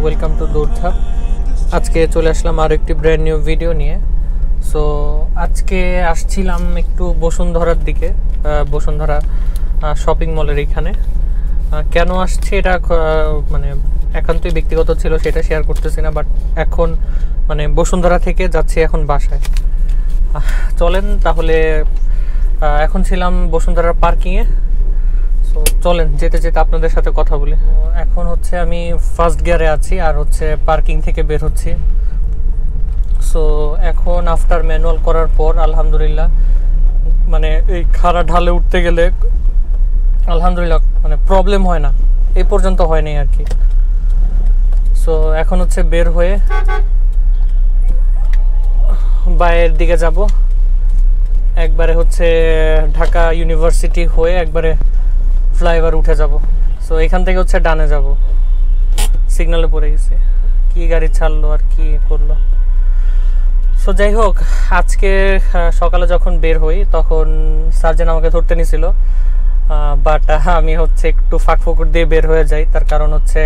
Welcome to দৌড়ঝাঁপ। আজকে চলে আসলাম আর একটি ব্র্যান্ড নিউ ভিডিও নিয়ে। সো আজকে আসছিলাম একটু বসুন্ধরার দিকে, বসুন্ধরা শপিং মলের এখানে। কেন আসছে এটা মানে একান্তই ব্যক্তিগত ছিল, সেটা শেয়ার করতেছি না। বাট এখন মানে বসুন্ধরা থেকে যাচ্ছি এখন বাসায়। চলেন তাহলে, এখন ছিলাম বসুন্ধরার পার্কিংয়ে। সো চলেন যেতে যেতে আপনাদের সাথে কথা বলি। এখন হচ্ছে আমি ফার্স্ট গিয়ারে আছি আর হচ্ছে পার্কিং থেকে বের হচ্ছি। সো এখন আফটার ম্যানুয়াল করার পর আলহামদুলিল্লাহ মানে এই খাড়া ঢালে উঠতে গেলে আলহামদুলিল্লাহ মানে প্রবলেম হয় না, এই পর্যন্ত হয়নি আর কি। সো এখন হচ্ছে বের হয়ে বাইরের দিকে যাব, একবারে হচ্ছে ঢাকা ইউনিভার্সিটি হয়ে একবারে ফ্লাইওভার উঠে যাব। সো এখান থেকে হচ্ছে ডানে যাব, সিগনালে পড়ে গেছে, কি গাড়ি ছাড়লো আর কি করলো। সো যাই হোক, আজকে সকালে যখন বের হই তখন সার্জেন আমাকে ধরতে নিছিল, বাট আমি হচ্ছে একটু ফাঁক ফোকর দিয়ে বের হয়ে যাই। তার কারণ হচ্ছে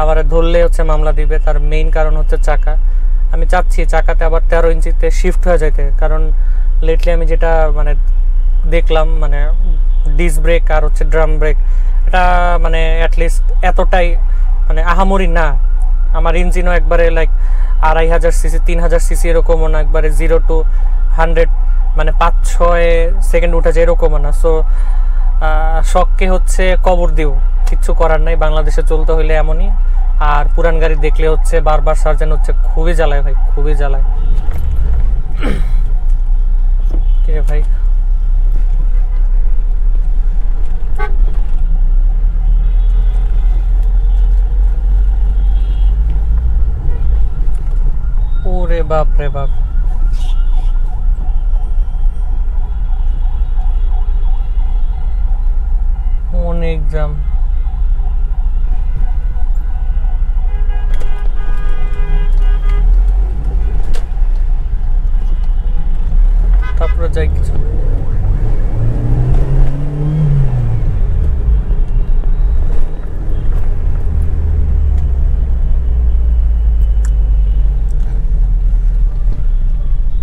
আবার ধরলে হচ্ছে মামলা দিবে। তার মেইন কারণ হচ্ছে চাকা। আমি চাচ্ছি চাকাতে আবার 13 ইঞ্চিতে শিফট হয়ে যাইতে, কারণ লেটলি আমি যেটা মানে দেখলাম মানে ডিস্ক ব্রেক আর হচ্ছে ড্রাম ব্রেক, এটা মানে অ্যাটলিস্ট এতটাই মানে আহামরি না। আমার ইঞ্জিনও একবারে লাইক 2500 সিসি 3000 সিসি এরকমও না, একবারে 0 to 100 মানে 5-6 সেকেন্ড উঠে যায় এরকমও না। সো শখকে হচ্ছে কবর দিও, কিচ্ছু করার নাই, বাংলাদেশে চলতে হইলে এমনই। আর পুরান গাড়ি দেখলে হচ্ছে বারবার সার্জেন হচ্ছে খুবই জ্বালায় ভাই, খুবই জ্বালায়। কে ভাই ওরে বাপ রে বাপ, অনেক জ্যাম। তারপরে যাই কিছু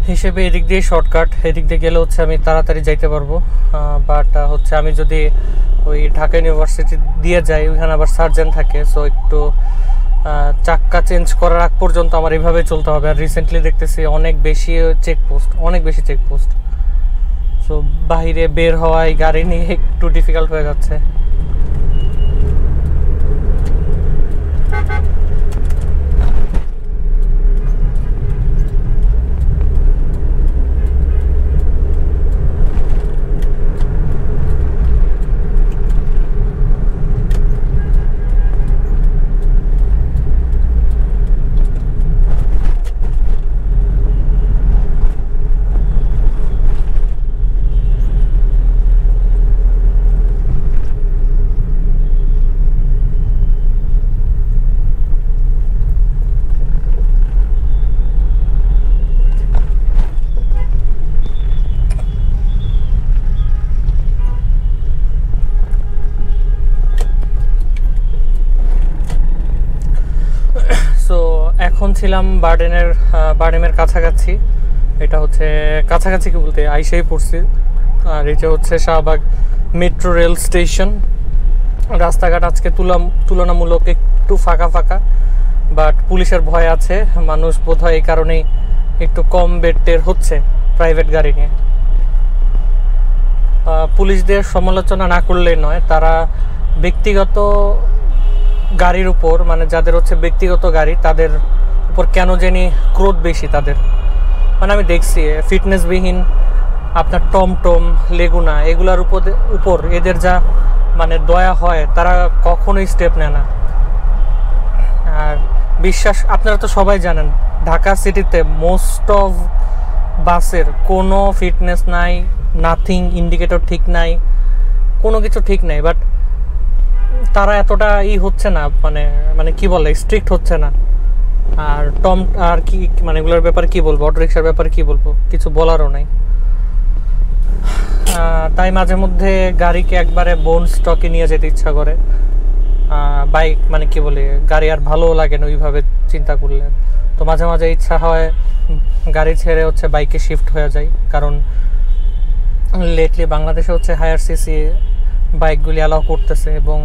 হিসেবে এদিক দিয়ে শর্টকাট, এদিক দিয়ে গেলে হচ্ছে আমি তাড়াতাড়ি যাইতে পারবো। বাট হচ্ছে আমি যদি ওই ঢাকা ইউনিভার্সিটি দিয়ে যাই, ওইখানে আবার সার্জেন থাকে। সো একটু চাক্কা চেঞ্জ করার আগ পর্যন্ত আমার এইভাবে চলতে হবে। আর রিসেন্টলি দেখতেছি অনেক বেশি চেকপোস্ট, অনেক বেশি চেকপোস্ট। সো বাইরে বের হওয়ায় গাড়ি নিয়ে একটু ডিফিকাল্ট হয়ে যাচ্ছে। সো এখন ছিলাম বার্ডেমের কাছাকাছি। এটা হচ্ছে কাছাকাছি কি বলতে আইসাই পড়ছি। আর এটা হচ্ছে শাহবাগ মেট্রো রেল স্টেশন। রাস্তাঘাট আজকে তুলনামূলক একটু ফাঁকা ফাঁকা, বাট পুলিশের ভয় আছে, মানুষ বোধহয় এই কারণেই একটু কম বেটের হচ্ছে প্রাইভেট গাড়ি নিয়ে। পুলিশদের সমালোচনা না করলেই নয়, তারা ব্যক্তিগত গাড়ির উপর মানে যাদের হচ্ছে ব্যক্তিগত গাড়ি তাদের উপর কেন জানি ক্রোধ বেশি তাদের। মানে আমি দেখছি ফিটনেসবিহীন আপনার টমটম লেগুনা এগুলার উপর এদের যা মানে দয়া হয়, তারা কখনোই স্টেপ নেয় না। আর বিশ্বাস, আপনারা তো সবাই জানেন ঢাকা সিটিতে মোস্ট অফ বাসের কোনো ফিটনেস নাই, নাথিং, ইন্ডিকেটর ঠিক নাই, কোনো কিছু ঠিক নাই। বাট তারা এতটা হচ্ছে না, মানে মানে কি বলে স্ট্রিক্ট হচ্ছে না। আর আর কি মানে এগুলোর ব্যাপারে কি বলবো, অটো রিক্সার ব্যাপারে কি বলবো, কিছু বলারও নাই। তাই মাঝে মধ্যে গাড়িকে একবারে বোন স্টকে নিয়ে যেতে ইচ্ছা করে। বাইক মানে কি বলে গাড়ি আর ভালো লাগে না ওইভাবে চিন্তা করলে। তো মাঝে মাঝে ইচ্ছা হয় গাড়ি ছেড়ে হচ্ছে বাইকে শিফট হয়ে যায়, কারণ লেটলি বাংলাদেশে হচ্ছে হায়ার সিসি বাইকগুলি অ্যালাউ করতেছে, এবং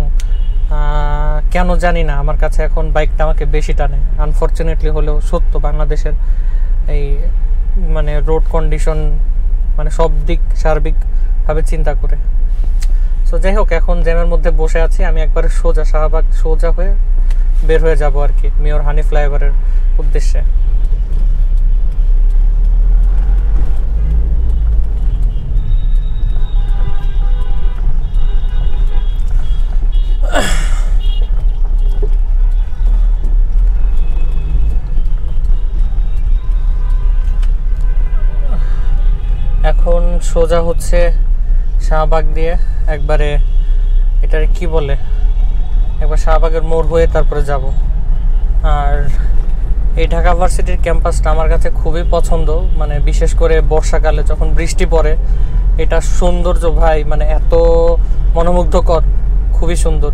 কেন জানি না আমার কাছে এখন বাইকটা আমাকে বেশি টানে। আনফর্চুনেটলি হলেও সত্য, বাংলাদেশের এই মানে রোড কন্ডিশন মানে সব দিক সার্বিকভাবে চিন্তা করে। সো যাই হোক, এখন জ্যামের মধ্যে বসে আছি, আমি একবারে শাহবাগ সোজা হয়ে বের হয়ে যাব আর কি মেয়র হানি ফ্লাইওভারের উদ্দেশ্যে। এখন সোজা হচ্ছে শাহবাগ দিয়ে একবারে, এটার কি বলে, একবার শাহবাগের মোড় হয়ে তারপরে যাব। আর এই ঢাকা ভার্সিটির ক্যাম্পাসটা আমার কাছে খুবই পছন্দ, মানে বিশেষ করে বর্ষাকালে যখন বৃষ্টি পড়ে, এটা সৌন্দর্য ভাই মানে এত মনোমুগ্ধকর, খুবই সুন্দর।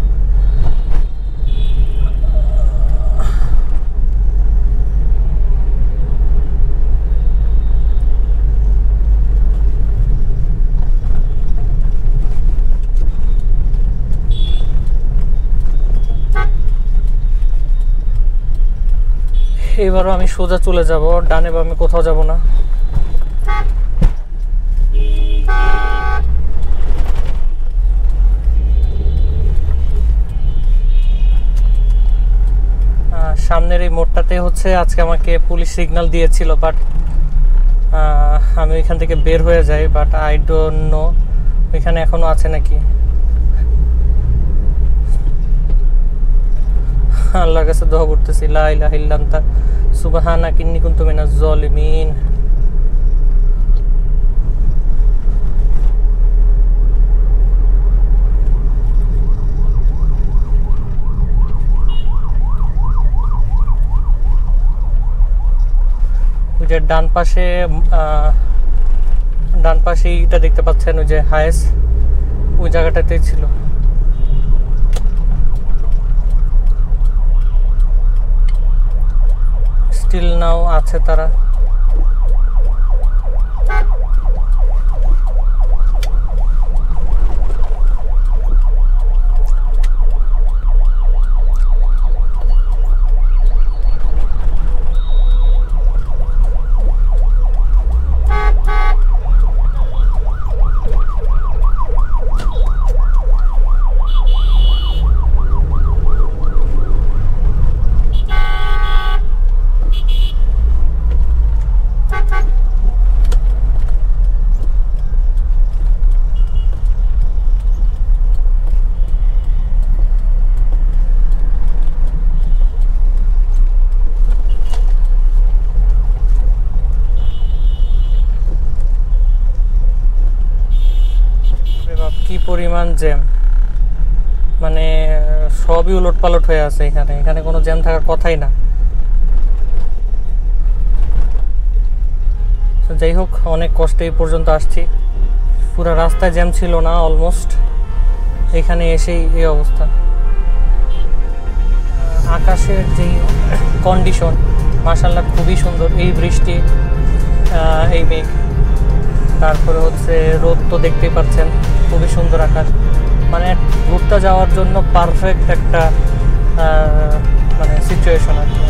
এবারও আমি সোজা চলে যাব, ডানে বামে কোথাও যাব না। সামনের এই মোড়টাতে হচ্ছে আজকে আমাকে পুলিশ সিগন্যাল দিয়েছিল, বাট আমি ওইখান থেকে বের হয়ে যাই, বাট আই ডোন্ট নো ওইখানে এখনো আছে নাকি। আল্লাহর কাছে দোয়া করতেছি, লা ইলাহা ইল্লা আনতা সুবহানাকা ইন্নী কুনতু মিনাজ জালিমিন। ওই যে ডান পাশে এটা দেখতে পাচ্ছেন, ওই যে হায়েস, ওই জায়গাটাতেই ছিল। স্টিল নাও আছে তারা। কি পরিমাণ জ্যাম, মানে সবই উলট পালট হয়ে আছে এখানে কোনো জ্যাম থাকার কথাই না। যাই হোক, অনেক কষ্টে এই পর্যন্ত আসছি, পুরো রাস্তায় জ্যাম ছিল না অলমোস্ট, এখানে এসেই এই অবস্থা। আকাশের যে কন্ডিশন মাশাআল্লাহ খুবই সুন্দর, এই বৃষ্টি, এই মেঘ, তারপরে হচ্ছে রোদ তো দেখতেই পাচ্ছেন, খুবই সুন্দর আকাশ, মানে ঘুরতে যাওয়ার জন্য পারফেক্ট একটা মানে সিচুয়েশন আর কি।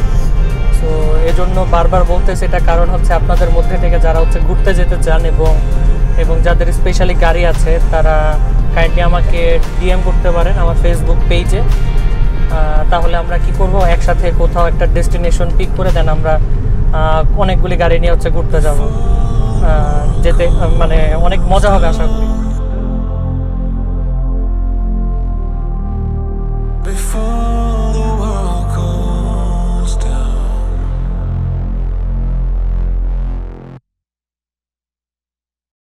তো এজন্য বারবার বলতেছি, এটা কারণ হচ্ছে আপনাদের মধ্যে থেকে যারা হচ্ছে ঘুরতে যেতে চান এবং যাদের স্পেশালি গাড়ি আছে, তারা কাইন্ডলি আমাকে ডিএম করতে পারেন আমার ফেসবুক পেজে। তাহলে আমরা কি করব, একসাথে কোথাও একটা ডেস্টিনেশন পিক করে দেন, আমরা অনেকগুলি গাড়ি নিয়ে হচ্ছে ঘুরতে যাব, যেতে মানে অনেক মজা হবে আশা করি।